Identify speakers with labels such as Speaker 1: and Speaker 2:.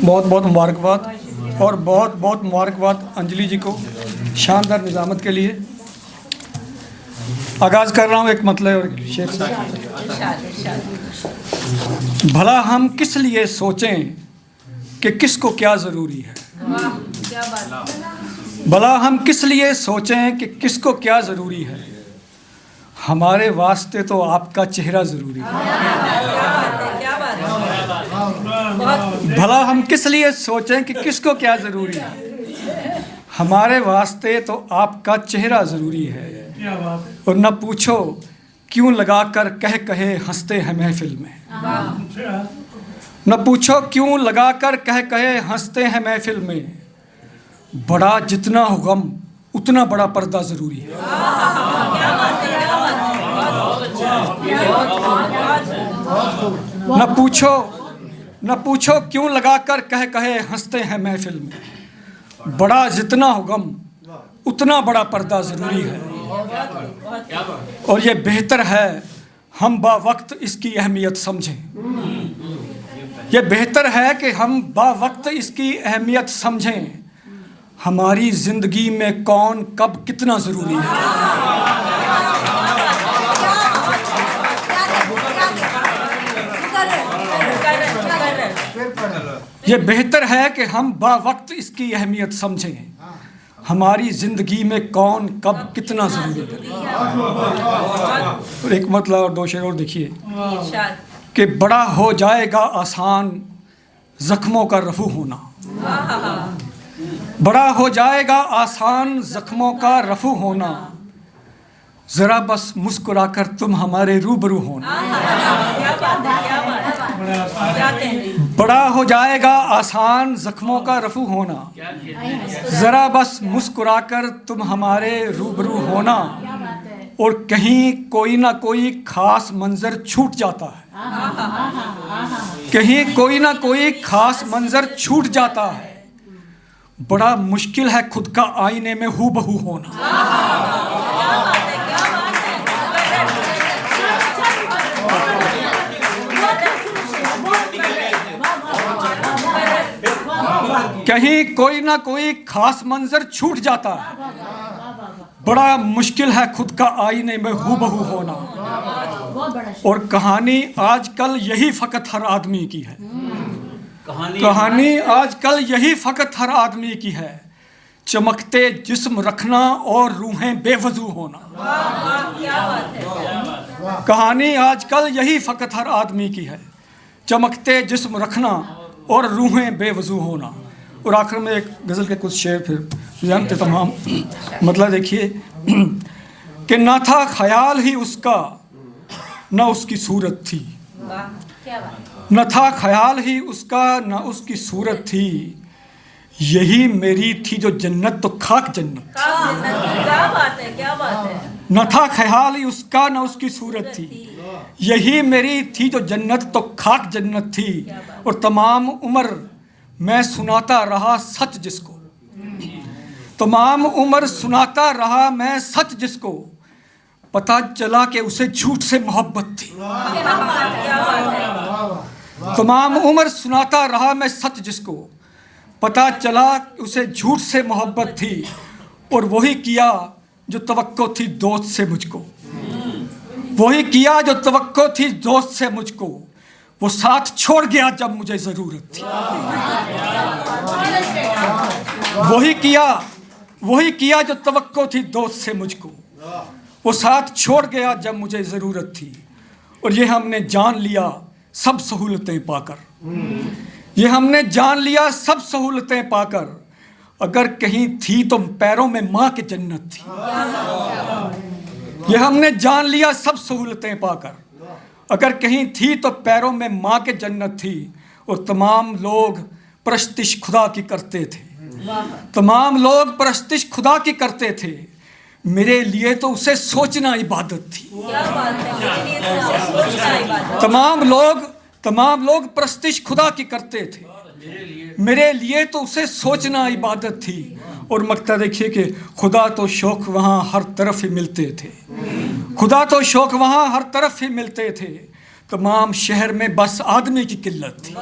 Speaker 1: बहुत बहुत मुबारकबाद और बहुत बहुत मुबारकबाद अंजलि जी को शानदार निज़ामत के लिए। आगाज़ कर रहा हूँ एक मतलब और शेर से। भला हम किस लिए सोचें कि किसको क्या ज़रूरी है। भला हम किस लिए सोचें कि किसको क्या ज़रूरी है। हमारे वास्ते तो आपका चेहरा ज़रूरी है। भला हम किस लिए सोचें कि किसको क्या ज़रूरी है। हमारे वास्ते तो आपका चेहरा ज़रूरी है। और न पूछो क्यों लगाकर कहे हंसते हैं महफिल में। न पूछो क्यों लगाकर कहे हंसते हैं महफिल में। बड़ा जितना हो गम उतना बड़ा पर्दा ज़रूरी है। न पूछो क्यों लगाकर कहे हंसते हैं महफिल में। बड़ा जितना हो गम उतना बड़ा पर्दा ज़रूरी है। और ये बेहतर है हम बावक्त इसकी अहमियत समझें। ये बेहतर है कि हम बावक्त इसकी अहमियत समझें। हमारी ज़िंदगी में कौन कब कितना ज़रूरी है। ये बेहतर है कि हम बावक्त इसकी अहमियत समझें। हमारी ज़िंदगी में कौन कब कितना ज़रूरी है। और एक मतलब और दो शेर और देखिए कि बड़ा हो जाएगा आसान ज़ख्मों का रफू होना। बड़ा हो जाएगा आसान ज़ख्मों का रफू होना। ज़रा बस मुस्कुराकर तुम हमारे रूबरू होना। बड़ा हो जाएगा आसान ज़ख्मों का रफू होना। ज़रा बस मुस्कुराकर तुम हमारे रूबरू होना। और कहीं कोई ना कोई ख़ास मंज़र छूट जाता है। कहीं कोई ना कोई ख़ास मंज़र छूट जाता है। बड़ा मुश्किल है खुद का आईने में हूबहू होना। कहीं कोई ना कोई खास मंजर छूट जाता है। बड़ा मुश्किल है खुद का आईने में हूबहू होना। और कहानी आजकल यही फ़कत हर आदमी की है। कहानी आजकल यही फ़कत हर आदमी की है। चमकते जिस्म रखना और रूहें बेवजू होना। कहानी आजकल यही फ़कत हर आदमी की है। चमकते जिस्म रखना और रूहें बेवजू होना। और आखिर में एक गज़ल के कुछ शेर फिर जानते तमाम मतलब देखिए कि ना था ख्याल ही उसका न उसकी सूरत थी। न था ख्याल ही उसका न उसकी सूरत थी। यही मेरी थी जो जन्नत तो खाक जन्नत। क्या बात है, क्या बात है। न था ख्याल ही उसका न उसकी सूरत थी। यही मेरी थी जो जन्नत तो खाक जन्नत थी। और तमाम उम्र मैं सुनाता रहा सच जिसको। तमाम उम्र सुनाता रहा मैं सच जिसको। पता चला कि उसे झूठ से मोहब्बत थी। तमाम उम्र सुनाता रहा मैं सच जिसको। पता चला उसे झूठ से मोहब्बत थी। और वही किया जो तवक्को थी दोस्त से मुझको। वही किया जो तवक्को थी दोस्त से मुझको। वो साथ छोड़ गया जब मुझे ज़रूरत थी। वही किया जो तवक्को थी दोस्त से मुझको। वो साथ छोड़ गया जब मुझे ज़रूरत थी। और ये हमने जान लिया सब सहूलतें पाकर। ये हमने जान लिया सब सहूलतें पाकर। अगर कहीं थी तो पैरों में माँ की जन्नत थी। ये हमने जान लिया सब सहूलतें पाकर। अगर कहीं थी तो पैरों में माँ के जन्नत थी। और तमाम लोग परस्तिश खुदा की करते थे। तमाम लोग परस्तिश खुदा की करते थे। मेरे लिए तो उसे सोचना इबादत थी। तमाम लोग परस्तिश खुदा की करते थे। मेरे लिए तो उसे सोचना इबादत थी। और मकता देखिए कि खुदा तो शौक़ वहाँ हर तरफ ही मिलते थे। खुदा तो शौक़ वहाँ हर तरफ ही मिलते थे। तमाम शहर में बस आदमी की किल्लत थी।